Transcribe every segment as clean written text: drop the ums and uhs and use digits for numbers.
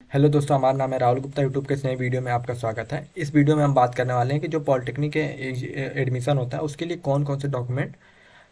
Hello दोस्तों, हमारा नाम है राहुल गुप्ता। यूट्यूब के इस नए वीडियो में आपका स्वागत है। इस वीडियो में हम बात करने वाले हैं कि जो पॉलिटेक्निक के एडमिशन होता है उसके लिए कौन कौन से डॉक्यूमेंट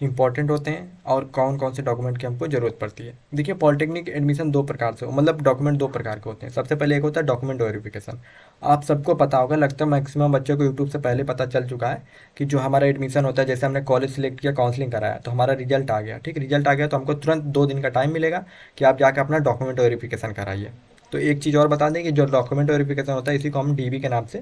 इंपॉर्टेंट होते हैं और कौन कौन से डॉक्यूमेंट की हमको ज़रूरत पड़ती है। देखिए, पॉलिटेक्निक एडमिशन दो प्रकार से मतलब डॉक्यूमेंट दो प्रकार के होते हैं। सबसे पहले एक होता है डॉक्यूमेंट वेरिफिकेशन। आप सबको पता होगा, लगता है मैक्सिमम बच्चों को यूट्यूब से पहले पता चल चुका है कि जो हमारा एडमिशन होता है, जैसे हमने कॉलेज सेलेक्ट किया, काउंसलिंग कराया, तो हमारा रिजल्ट आ गया। ठीक, रिजल्ट आ गया तो हमको तुरंत 2 दिन का टाइम मिलेगा कि आप जाकर अपना डॉक्यूमेंट वेरिफिकेशन कराइए। तो एक चीज़ और बता दें कि जो डॉक्यूमेंट वेरिफिकेशन होता है इसी को हम डीबी के नाम से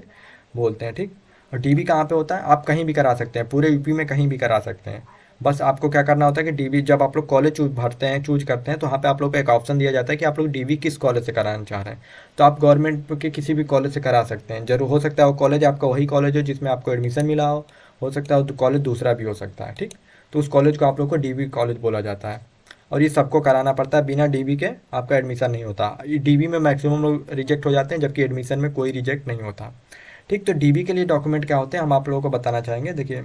बोलते हैं। ठीक, और डीबी कहाँ पे होता है? आप कहीं भी करा सकते हैं, पूरे यूपी में कहीं भी करा सकते हैं। बस आपको क्या करना होता है कि डीबी जब आप लोग कॉलेज चूज करते हैं तो वहाँ पे आप लोग को एक ऑप्शन दिया जाता है कि आप लोग डीबी किस कॉलेज से कराना चाह रहे हैं। तो आप गवर्नमेंट के किसी भी कॉलेज से करा सकते हैं। जरूर हो सकता है वो कॉलेज आपका वही कॉलेज हो जिसमें आपको एडमिशन मिला हो सकता है कॉलेज दूसरा भी हो सकता है। ठीक, तो उस कॉलेज को आप लोग को डीबी कॉलेज बोला जाता है और ये सबको कराना पड़ता है। बिना डीबी के आपका एडमिशन नहीं होता। डीबी में मैक्सिमम लोग रिजेक्ट हो जाते हैं जबकि एडमिशन में कोई रिजेक्ट नहीं होता। ठीक, तो डीबी के लिए डॉक्यूमेंट क्या होते हैं हम आप लोगों को बताना चाहेंगे। देखिए,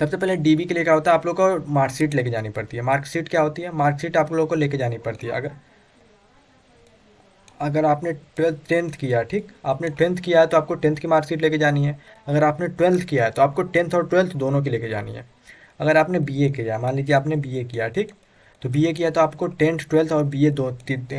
सबसे पहले डीबी के लिए क्या होता है, आप लोग को मार्कशीट लेके जानी पड़ती है। मार्कशीट क्या होती है? मार्कशीट आप लोगों को लेके जानी पड़ती है। अगर अगर आपने ट्वेल्थ टेंथ किया, ठीक, आपने टेंथ किया है तो आपको टेंथ की मार्कशीट लेके जानी है। अगर आपने ट्वेल्थ किया है तो आपको टेंथ और ट्वेल्थ दोनों की लेके जानी है। अगर आपने बीए किया, मान लीजिए आपने बीए किया, ठीक, तो बीए किया तो आपको टेंथ ट्वेल्थ और बीए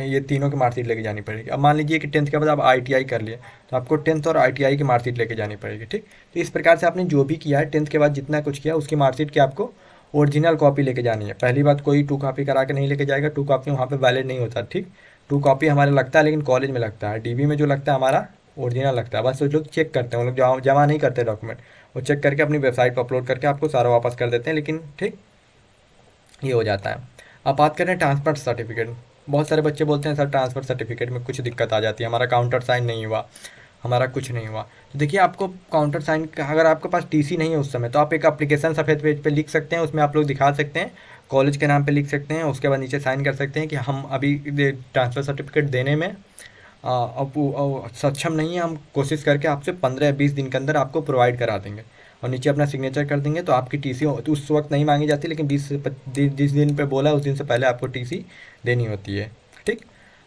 ये तीनों की मार्कशीट लेके जानी पड़ेगी। अब मान लीजिए कि टेंथ के बाद आप आईटीआई कर लिए तो आपको टेंथ और आईटीआई की मार्कशीट लेके जानी पड़ेगी। ठीक, तो इस प्रकार से आपने जो भी किया है टेंथ के बाद जितना कुछ किया उसकी मार्कशीट की आपको ओरिजिनल कॉपी लेके जानी है। पहली बात, कोई टू कॉपी करा के नहीं लेके जाएगा, टू कॉपी वहाँ पे वैलिड नहीं होता। ठीक, टू कॉपी हमारे लगता है लेकिन कॉलेज में लगता है, डीबी में जो लगता है हमारा ओरिजिनल लगता है। बस वो लोग चेक करते हैं, वो लोग जमा नहीं करते डॉक्यूमेंट, वो चेक करके अपनी वेबसाइट पर अपलोड करके आपको सारा वापस कर देते हैं। लेकिन ठीक, ये हो जाता है। अब बात करें ट्रांसफ़र सर्टिफिकेट। बहुत सारे बच्चे बोलते हैं सर ट्रांसफ़र सर्टिफिकेट में कुछ दिक्कत आ जाती है, हमारा काउंटर साइन नहीं हुआ, हमारा कुछ नहीं हुआ। तो देखिए, आपको काउंटर साइन का अगर आपके पास टीसी नहीं है उस समय तो आप एक एप्लीकेशन सफ़ेद पेज पे लिख सकते हैं, उसमें आप लोग दिखा सकते हैं, कॉलेज के नाम पे लिख सकते हैं, उसके बाद नीचे साइन कर सकते हैं कि हम अभी ट्रांसफ़र सर्टिफिकेट देने में अब सक्षम नहीं है, हम कोशिश करके आपसे 15 या 20 दिन के अंदर आपको प्रोवाइड करा देंगे। और नीचे अपना सिग्नेचर कर देंगे तो आपकी टीसी तो उस वक्त नहीं मांगी जाती, लेकिन 20 दिन पे बोला उस दिन से पहले आपको टीसी देनी होती है। ठीक,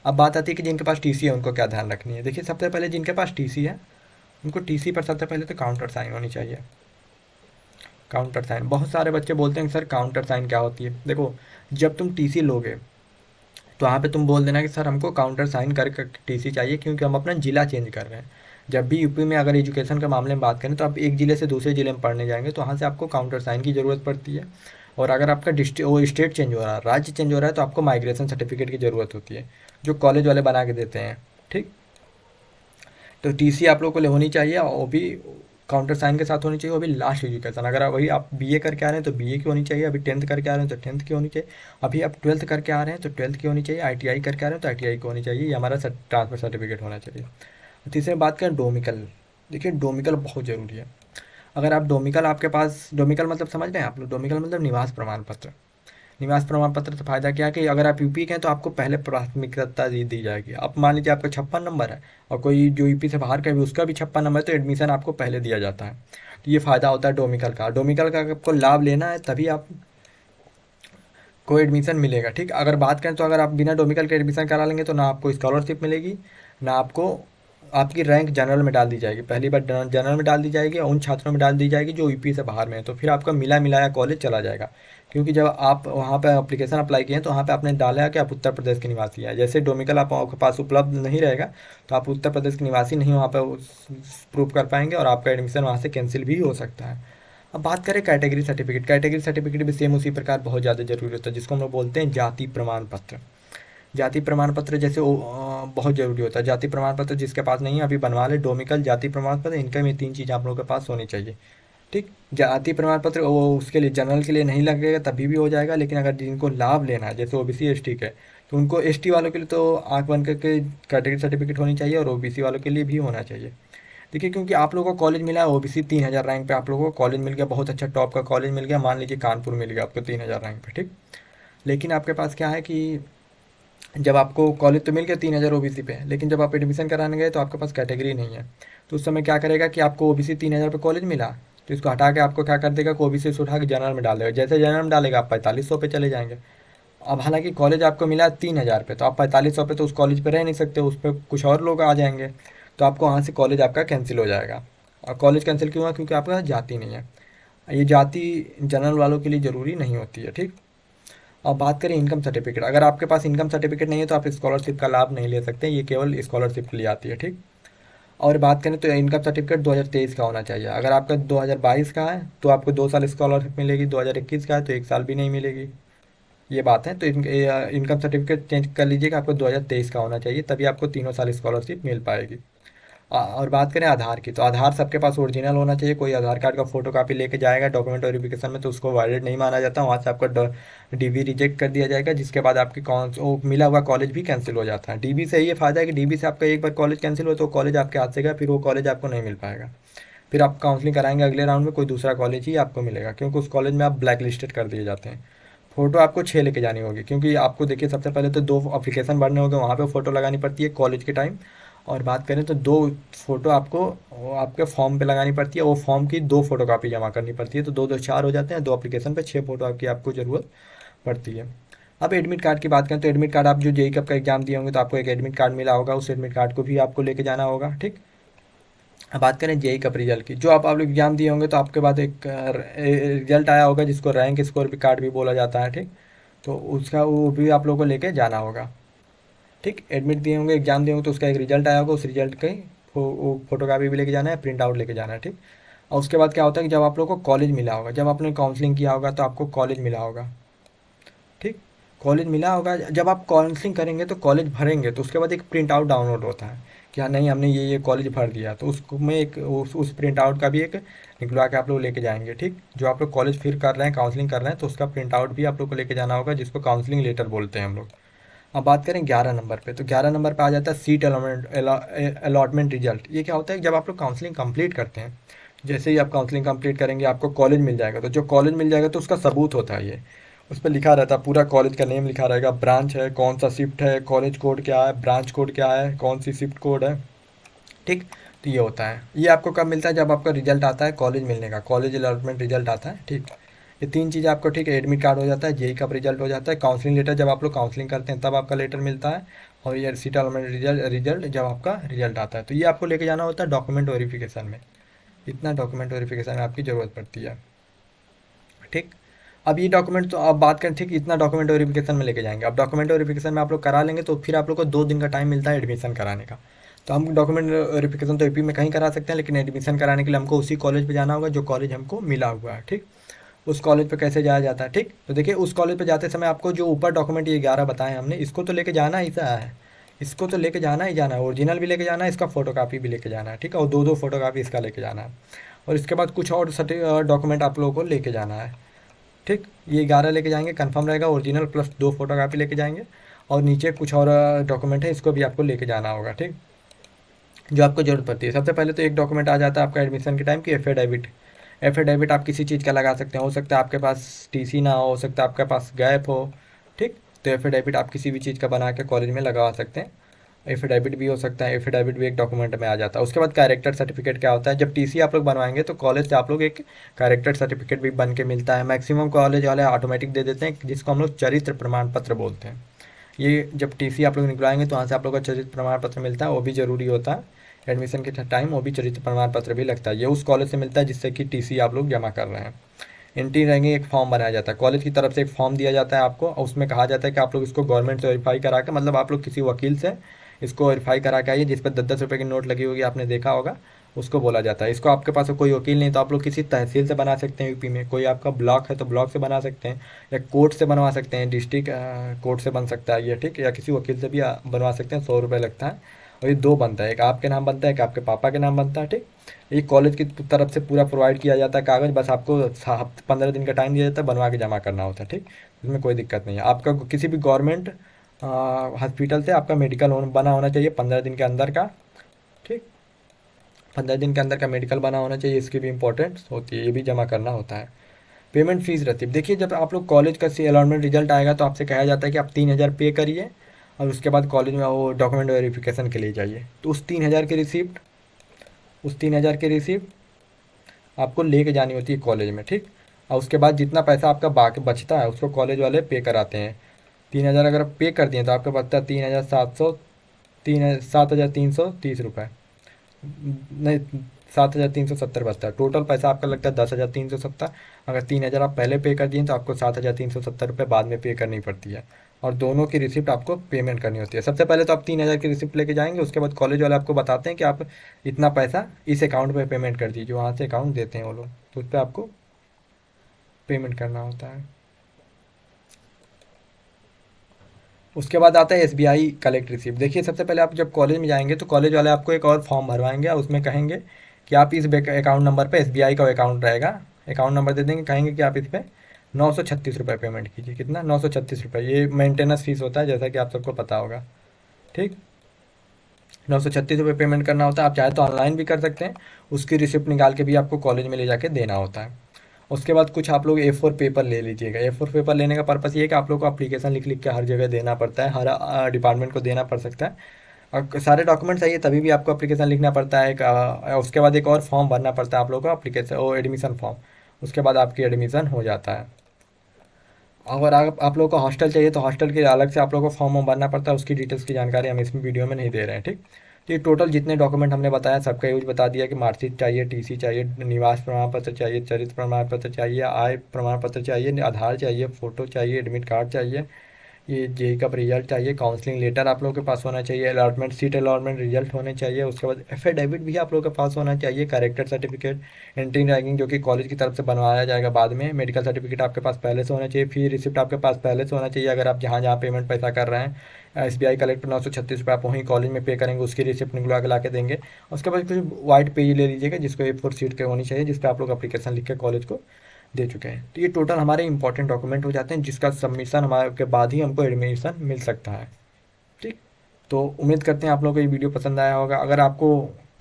अब बात आती है कि जिनके पास टीसी है उनको क्या ध्यान रखनी है। देखिए, सबसे पहले जिनके पास टीसी है उनको टीसी पर सबसे पहले तो काउंटर साइन होनी चाहिए। काउंटर साइन, बहुत सारे बच्चे बोलते हैं सर काउंटर साइन क्या होती है। देखो, जब तुम टीसी लोगे तो वहाँ पे तुम बोल देना कि सर हमको काउंटर साइन कर टीसी चाहिए क्योंकि हम अपना ज़िला चेंज कर रहे हैं। जब भी यूपी में अगर एजुकेशन के मामले में बात करें तो आप एक ज़िले से दूसरे ज़िले में पढ़ने जाएंगे तो वहाँ से आपको काउंटर साइन की ज़रूरत पड़ती है। और अगर आपका डिस्ट्रिक्ट वो स्टेट चेंज हो रहा है, राज्य चेंज हो रहा है, तो आपको माइग्रेशन सर्टिफिकेट की ज़रूरत होती है जो कॉलेज वाले बना के देते हैं। ठीक, तो टीसी आप लोगों को होनी चाहिए और वो भी काउंटर साइन के साथ होनी चाहिए, वो भी लास्ट एजुकेशन। अगर वही आप बीए करके आ रहे हैं तो बीए की होनी चाहिए, अभी टेंथ करके आ रहे हैं तो टेंथ की होनी चाहिए, अभी आप ट्वेल्थ करके आ रहे हैं तो ट्वेल्थ की होनी चाहिए, आईटीआई करके आ रहे हैं तो आईटीआई की होनी चाहिए, ये हमारा ट्रांसफर सर्टिफिकेट होना चाहिए। तीसरी बात करें डोमिकल। देखिए, डोमिकल बहुत ज़रूरी है। अगर आप डोमिकल आपके पास, डोमिकल मतलब समझ रहे हैं आप लोग? डोमिकल मतलब निवास प्रमाण पत्र। निवास प्रमाण पत्र से फ़ायदा क्या है कि अगर आप यूपी के हैं तो आपको पहले प्राथमिकता दी जाएगी। अब मान लीजिए आपका 56 नंबर है और कोई जो यूपी से बाहर का भी उसका भी 56 नंबर है तो एडमिशन आपको पहले दिया जाता है। तो ये फ़ायदा होता है डोमिकल का। डोमिकल का आपको लाभ लेना है तभी आप को एडमिशन मिलेगा। ठीक, अगर बात करें तो अगर आप बिना डोमिकल के एडमिशन करा लेंगे तो ना आपको स्कॉलरशिप मिलेगी, ना आपको आपकी रैंक जनरल में डाल दी जाएगी, पहली बार जनरल में डाल दी जाएगी और उन छात्रों में डाल दी जाएगी जो यूपी से बाहर में है। तो फिर आपका मिला मिलाया कॉलेज चला जाएगा, क्योंकि जब आप वहाँ पे एप्लीकेशन अप्लाई किए हैं तो वहाँ पे आपने डाला है कि आप उत्तर प्रदेश के निवासी हैं। जैसे डोमिकल आपके पास उपलब्ध नहीं रहेगा तो आप उत्तर प्रदेश के निवासी नहीं वहाँ पर प्रूव कर पाएंगे और आपका एडमिशन वहाँ से कैंसिल भी हो सकता है। अब बात करें कैटेगरी सर्टिफिकेट। कैटेगरी सर्टिफिकेट भी सेम उसी प्रकार बहुत ज़्यादा ज़रूरी होता है, जिसको हम लोग बोलते हैं जाति प्रमाण पत्र। जाति प्रमाण पत्र जैसे बहुत ज़रूरी होता है। जाति प्रमाण पत्र जिसके पास नहीं है अभी बनवा ले, डोमिकल, जाति प्रमाण पत्र, इनका में 3 चीज़ आप लोगों के पास होनी चाहिए। ठीक, जाति प्रमाण पत्र वो उसके लिए जनरल के लिए नहीं लगेगा तभी भी हो जाएगा, लेकिन अगर जिनको लाभ लेना है जैसे ओबीसी एसटी के तो उनको, एसटी वालों के लिए तो आँख बन करके कैटेगरी सर्टिफिकेट होनी चाहिए और ओबीसी वालों के लिए भी होना चाहिए। देखिए, क्योंकि आप लोगों को कॉलेज मिला है ओबीसी 3000 रैंक पे आप लोगों को कॉलेज मिल गया, बहुत अच्छा टॉप का कॉलेज मिल गया, मान लीजिए कानपुर मिल गया आपको 3000 रैंक पे। ठीक, लेकिन आपके पास क्या है कि जब आपको कॉलेज तो मिल गया 3000 ओबीसी पे, लेकिन जब आप एडमिशन कराने गए तो आपके पास कैटेगरी नहीं है। तो उस समय क्या करेगा कि आपको ओबीसी 3000 पे कॉलेज मिला तो इसको हटा के आपको क्या कर देगा कि ओबीसी से उठा के जनरल में डाल देगा। जैसे जनरल में डालेगा आप 4500 पे चले जाएंगे। अब हालांकि कॉलेज आपको मिला 3,000 पे, तो आप 4500 पे तो उस कॉलेज पे रह नहीं सकते, उस पर कुछ और लोग आ जाएंगे, तो आपको वहाँ से कॉलेज आपका कैंसिल हो जाएगा। और कॉलेज कैंसिल क्यों हुआ? क्योंकि आपका जाति नहीं है। ये जाति जनरल वालों के लिए ज़रूरी नहीं होती है, ठीक। अब बात करें इनकम सर्टिफिकेट, अगर आपके पास इनकम सर्टिफिकेट नहीं है तो आप स्कॉलरशिप का लाभ नहीं ले सकते, ये केवल स्कॉलरशिप के लिए आती है, ठीक। और बात करें तो इनकम सर्टिफिकेट 2023 का होना चाहिए। अगर आपका 2022 का है तो आपको 2 साल स्कॉलरशिप मिलेगी, 2021 का है तो 1 साल भी नहीं मिलेगी। ये बात है, तो इनकम सर्टिफिकेट चेंज कर लीजिएगा, आपको 2023 का होना चाहिए, तभी आपको तीनों साल स्कॉलरशिप मिल पाएगी। और बात करें आधार की, तो आधार सबके पास ओरिजिनल होना चाहिए। कोई आधार कार्ड का फोटो कापी लेके जाएगा डॉक्यूमेंट वेरिफिकेशन में तो उसको वैलिड नहीं माना जाता, वहाँ से आपका डीबी रिजेक्ट कर दिया जाएगा, जिसके बाद आपकी कौन वो मिला हुआ कॉलेज भी कैंसिल हो जाता है। डीबी से ये फ़ायदा है कि डीबी से आपका एक बार कॉलेज कैंसिल हो तो कॉलेज आपके हाथ से गया, फिर वो कॉलेज आपको नहीं मिल पाएगा। फिर आप काउंसलिंग कराएंगे अगले राउंड में, कोई दूसरा कॉलेज ही आपको मिलेगा, क्योंकि उस कॉलेज में आप ब्लैक लिस्टेड कर दिए जाते हैं। फ़ोटो आपको 6 लेके जानी होगी, क्योंकि आपको देखिए सबसे पहले तो 2 एप्लीकेशन भरने होंगे, वहाँ पे फ़ोटो लगानी पड़ती है कॉलेज के टाइम। और बात करें तो 2 फ़ोटो आपको वो आपके फॉर्म पे लगानी पड़ती है, वो फॉर्म की 2 फोटोकॉपी जमा करनी पड़ती है, तो 2 2 4 हो जाते हैं, 2 एप्लीकेशन पे 6 फोटो की आपको ज़रूरत पड़ती है। अब एडमिट कार्ड की बात करें तो एडमिट कार्ड आप जो जेई कप का एग्ज़ाम दिए होंगे तो आपको एक एडमिट कार्ड मिला होगा, उस एडमिट कार्ड को भी आपको लेके जाना होगा, ठीक। अब बात करें जेई कप रिजल्ट की, जो आप लोग एग्ज़ाम दिए होंगे तो आपके बाद एक रिजल्ट आया होगा जिसको रैंक स्कोर भी कार्ड भी बोला जाता है, ठीक। तो उसका वो भी आप लोगों को लेके जाना होगा, ठीक। एडमिट दिए होंगे, एग्जाम दिए होंगे तो उसका एक रिजल्ट आया होगा, उस रिजल्ट का वो फोटोकॉपी भी लेके जाना है, प्रिंट आउट लेके जाना है, ठीक। और उसके बाद क्या होता है कि जब आप लोग को कॉलेज मिला होगा, जब आपने काउंसलिंग किया होगा तो आपको कॉलेज मिला होगा, ठीक। कॉलेज मिला होगा, जब आप काउंसलिंग करेंगे तो कॉलेज भरेंगे तो उसके बाद एक प्रिंट आउट डाउनलोड होता है कि हाँ नहीं हमने ये कॉलेज भर दिया, तो उसमें एक उस प्रिंट आउट का भी एक निकलवा के आप लोग लेके जाएंगे, ठीक। जो आप लोग कॉलेज फिर कर रहे हैं, काउंसलिंग कर रहे हैं, तो उसका प्रिंट आउट भी आप लोग को लेके जाना होगा, जिसको काउंसलिंग लेटर बोलते हैं हम लोग। अब बात करें 11 नंबर पे, तो 11 नंबर पे आ जाता है सीट अलॉटमेंट रिजल्ट। ये क्या होता है कि जब आप लोग काउंसलिंग कंप्लीट करते हैं, जैसे ही आप काउंसलिंग कंप्लीट करेंगे आपको कॉलेज मिल जाएगा, तो जो कॉलेज मिल जाएगा तो उसका सबूत होता है ये, उस पर लिखा रहता है, पूरा कॉलेज का नेम लिखा रहेगा, ब्रांच है, कौन सा शिफ्ट है, कॉलेज कोड क्या है, ब्रांच कोड क्या है, कौन सी शिफ्ट कोड है, ठीक। तो ये होता है, ये आपको कब मिलता है? जब आपका रिजल्ट आता है कॉलेज मिलने का, कॉलेज अलॉटमेंट रिजल्ट आता है, ठीक। ये 3 चीज़ें आपको, ठीक है, एडमिट कार्ड हो जाता है, जेई का रिजल्ट हो जाता है, काउंसलिंग लेटर जब आप लोग काउंसलिंग करते हैं तब आपका लेटर मिलता है, और ये सीट अलॉटमेंट रिजल्ट जब आपका रिजल्ट आता है, तो ये आपको लेके जाना होता है डॉक्यूमेंट वेरिफिकेशन में। इतना डॉक्यूमेंट वेरिफिकेशन में आपकी ज़रूरत पड़ती है, ठीक। अब ये डॉक्यूमेंट, तो अब बात करें, ठीक, इतना डॉक्यूमेंट वेरिफिकेशन में लेके जाएंगे। अब डॉक्यूमेंट वेरिफिकेशन में आप लोग करा लेंगे तो फिर आप लोग को 2 दिन का टाइम मिलता है एडमिशन कराने का। तो हम डॉक्यूमेंट वेरिफिकेशन तो यूपी में कहीं करा सकते हैं, लेकिन एडमिशन कराने के लिए हमको उसी कॉलेज पे जाना होगा जो कॉलेज हमको मिला हुआ है, ठीक। उस कॉलेज पे कैसे जाया जाता है, ठीक। तो देखिए उस कॉलेज पे जाते समय आपको जो ऊपर डॉक्यूमेंट ये 11 बताए हमने, इसको तो लेके जाना ही सा है, इसको तो लेके जाना ही जाना है, ओरिजिनल भी लेके जाना है, इसका फोटोकॉपी भी लेके जाना है, ठीक है, और 2 2 फोटोकॉपी इसका लेके जाना है। और इसके बाद कुछ और डॉक्यूमेंट आप लोगों को लेके जाना है, ठीक। ये 11 लेके जाएंगे, कंफर्म रहेगा, ओरिजिनल प्लस 2 फोटोकॉपी लेके जाएंगे। और नीचे कुछ और डॉक्यूमेंट है, इसको भी आपको लेके जाना होगा, ठीक, जो आपको ज़रूरत पड़ती है। सबसे पहले तो एक डॉक्यूमेंट आ जाता है आपका एडमिशन के टाइम की एफिडेविट। एफिडेविट आप किसी चीज़ का लगा सकते हैं, हो सकता है आपके पास टीसी ना हो सकता है आपके पास गैप हो, ठीक। तो एफिडेविट आप किसी भी चीज़ का बना के कॉलेज में लगा सकते हैं, एफिडेविट भी हो सकता है, एफिडेविट भी एक डॉक्यूमेंट में आ जाता है। उसके बाद कैरेक्टर सर्टिफिकेट क्या होता है, जब टीसी आप लोग बनवाएंगे तो कॉलेज से आप लोग एक कैरेक्टर सर्टिफिकेट भी बन के मिलता है। मैक्सिमम कॉलेज वाले ऑटोमेटिक दे देते हैं, जिसको हम लोग चरित्र प्रमाण पत्र बोलते हैं। ये जब टीसी आप लोग निकलवाएंगे तो वहाँ से आप लोग का चरित्र प्रमाण पत्र मिलता है, वो भी ज़रूरी होता है एडमिशन के टाइम, वो भी चरित्र प्रमाण पत्र भी लगता है। ये उस कॉलेज से मिलता है जिससे कि टीसी आप लोग जमा कर रहे हैं। एंट्री रहेंगे, एक फॉर्म बनाया जाता है कॉलेज की तरफ से, एक फॉर्म दिया जाता है आपको, और उसमें कहा जाता है कि आप लोग इसको गवर्नमेंट से वेरीफाई करा के, मतलब आप लोग किसी वकील से इसको वेरीफाई करा के आइए, जिस पर 10 10 रुपये की नोट लगी होगी, आपने देखा होगा, उसको बोला जाता है। इसको आपके पास कोई वकील नहीं तो आप लोग किसी तहसील से बना सकते हैं, यूपी में कोई आपका ब्लॉक है तो ब्लॉक से बना सकते हैं, या कोर्ट से बनवा सकते हैं, डिस्ट्रिक्ट कोर्ट से बन सकता है ये, ठीक, या किसी वकील से भी बनवा सकते हैं, 100 रुपये लगता है। और ये 2 बनता है, एक आपके नाम बनता है, एक आपके पापा के नाम बनता है, ठीक। ये कॉलेज की तरफ से पूरा प्रोवाइड किया जाता है कागज़, बस आपको 15 दिन का टाइम दिया जाता है, बनवा के जमा करना होता है, ठीक। इसमें कोई दिक्कत नहीं है। आपका किसी भी गवर्नमेंट हॉस्पिटल से आपका मेडिकल बना होना चाहिए 15 दिन के अंदर का, ठीक। 15 दिन के अंदर का मेडिकल बना होना चाहिए, इसकी भी इंपॉर्टेंस होती है, ये भी जमा करना होता है। पेमेंट फीस रसीद, देखिए जब आप लोग कॉलेज का अलॉटमेंट रिजल्ट आएगा तो आपसे कहा जाता है कि आप 3,000 पे करिए, और उसके बाद कॉलेज में वो डॉक्यूमेंट वेरिफिकेशन के लिए जाइए। तो उस 3,000 की रिसिप्ट आपको लेके जानी होती है कॉलेज में, ठीक। और उसके बाद जितना पैसा आपका बाकी बचता है उसको कॉलेज वाले पे कराते हैं। 3,000 अगर आप पे कर दिए तो आपका बचता है 3,700, 7,330 रुपये, नहीं 7,370 बचता है। टोटल पैसा आपका लगता है 10,370। अगर 3,000 आप पहले पे कर दिए तो आपको 7,370 रुपये बाद में पे करनी पड़ती है, और दोनों की रिसिप्ट आपको पेमेंट करनी होती है। सबसे पहले तो आप 3,000 की रिसिप्ट लेके जाएंगे, उसके बाद कॉलेज वाले आपको बताते हैं कि आप इतना पैसा इस अकाउंट में पेमेंट कर दीजिए, वहाँ से अकाउंट देते हैं वो लोग, तो उस पर आपको पेमेंट करना होता है। उसके बाद आता है एसबीआई कलेक्ट रिसिप्ट। देखिए सबसे पहले आप जब कॉलेज में जाएंगे तो कॉलेज वाले आपको एक और फॉर्म भरवाएंगे, उसमें कहेंगे कि आप इस अकाउंट नंबर पे, एसबीआई का अकाउंट रहेगा, अकाउंट नंबर दे देंगे, कहेंगे कि आप इस पर 936 रुपये पेमेंट कीजिए। कितना? 936 रुपये। ये मेंटेनेंस फीस होता है, जैसा कि आप सबको पता होगा। ठीक, 936 रुपये पेमेंट करना होता है। आप चाहे तो ऑनलाइन भी कर सकते हैं, उसकी रिसिप्ट निकाल के भी आपको कॉलेज में ले जाके देना होता है। उसके बाद कुछ आप लोग A4 पेपर ले लीजिएगा। A4 पेपर लेने का पर्पस ये है कि आप लोग को अप्लीकेशन लिख लिख के हर जगह देना पड़ता है, हर डिपार्टमेंट को देना पड़ सकता है, और सारे डॉक्यूमेंट चाहिए तभी भी आपको अप्लीकेशन लिखना पड़ता है। उसके बाद एक और फॉर्म भरना पड़ता है आप लोगों को, अप्लीकेशन वो एडमिशन फॉर्म। उसके बाद आपकी एडमिशन हो जाता है। अगर आप लोगों को हॉस्टल चाहिए तो हॉस्टल के अलग से आप लोगों को फॉर्म भरना पड़ता है, उसकी डिटेल्स की जानकारी हम इस वीडियो में नहीं दे रहे हैं। ठीक, तो ये टोटल जितने डॉक्यूमेंट हमने बताया सबका यूज बता दिया कि मार्कशीट चाहिए, टीसी चाहिए, निवास प्रमाण पत्र चाहिए, चरित्र प्रमाण पत्र चाहिए, आय प्रमाण पत्र चाहिए, आधार चाहिए, फ़ोटो चाहिए, एडमिट कार्ड चाहिए, ये जेई का रिजल्ट चाहिए, काउंसलिंग लेटर आप लोगों के पास होना चाहिए, अलॉटमेंट सीट अलॉटमेंट रिजल्ट होने चाहिए। उसके बाद एफिडेविट भी आप लोगों के पास होना चाहिए, कैरेक्टर सर्टिफिकेट, एंट्री रैंकिंग जो कि कॉलेज की तरफ से बनवाया जाएगा बाद में, मेडिकल सर्टिफिकेट आपके पास पहले से होना चाहिए, फी रिसिप्ट आपके पास पहले से होना चाहिए अगर आप जहाँ जहाँ पेमेंट पैसा कर रहे हैं। एसबीआई कलेक्ट 936 रुपये आप वहीं कॉलेज में पे करेंगे, उसकी रिसिप्ट निकलवा के ला के देंगे। उसके बाद कुछ वाइट पेज ले लीजिएगा जिसको A4 सीट के होनी चाहिए, जिस पर आप लोग अप्लीकेशन लिख के कॉलेज को दे चुके हैं। तो ये टोटल हमारे इंपॉर्टेंट डॉक्यूमेंट हो जाते हैं, जिसका सबमिशन हमारे के बाद ही हमको एडमिशन मिल सकता है। ठीक, तो उम्मीद करते हैं आप लोगों को ये वीडियो पसंद आया होगा। अगर आपको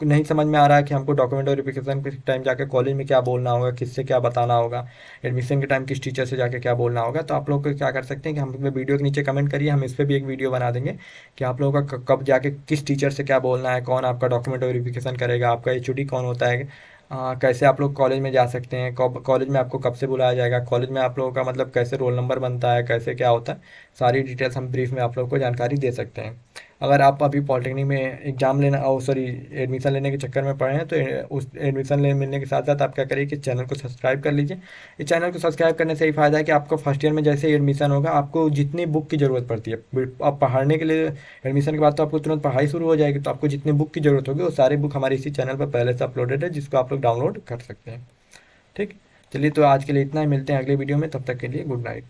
नहीं समझ में आ रहा है कि हमको डॉक्यूमेंट वेरिफिकेशन के टाइम जाके कॉलेज में क्या बोलना होगा, किससे क्या बताना होगा, एडमिशन के टाइम किस टीचर से जाके क्या बोलना होगा, तो आप लोग को क्या कर सकते हैं कि हम वीडियो के नीचे कमेंट करिए, हम इस पर भी एक वीडियो बना देंगे कि आप लोगों का कब जाके किस टीचर से क्या बोलना है, कौन आपका डॉक्यूमेंट वेरिफिकेशन करेगा, आपका एचओडी कौन होता है, कैसे आप लोग कॉलेज में जा सकते हैं, कब कॉलेज में आपको कब से बुलाया जाएगा, कॉलेज में आप लोगों का मतलब कैसे रोल नंबर बनता है, कैसे क्या होता है, सारी डिटेल्स हम ब्रीफ में आप लोग को जानकारी दे सकते हैं। अगर आप अभी पॉलिटेक्निक में एग्ज़ाम लेना और सॉरी एडमिशन लेने के चक्कर में पड़े हैं तो उस एडमिशन ले मिलने के साथ साथ आप क्या करिए कि चैनल को सब्सक्राइब कर लीजिए। इस चैनल को सब्सक्राइब करने से ही फ़ायदा है कि आपको फर्स्ट ईयर में जैसे ही एडमिशन होगा आपको जितनी बुक की ज़रूरत पड़ती है, आप पढ़ने के लिए एडमिशन के बाद तो आपको तुरंत पढ़ाई शुरू हो जाएगी, तो आपको जितनी बुक की ज़रूरत होगी वो सारी बुक हमारे इसी चैनल पर पहले से अपलोडेड है, जिसको आप लोग डाउनलोड कर सकते हैं। ठीक, चलिए तो आज के लिए इतना ही, मिलते हैं अगले वीडियो में, तब तक के लिए गुड नाइट।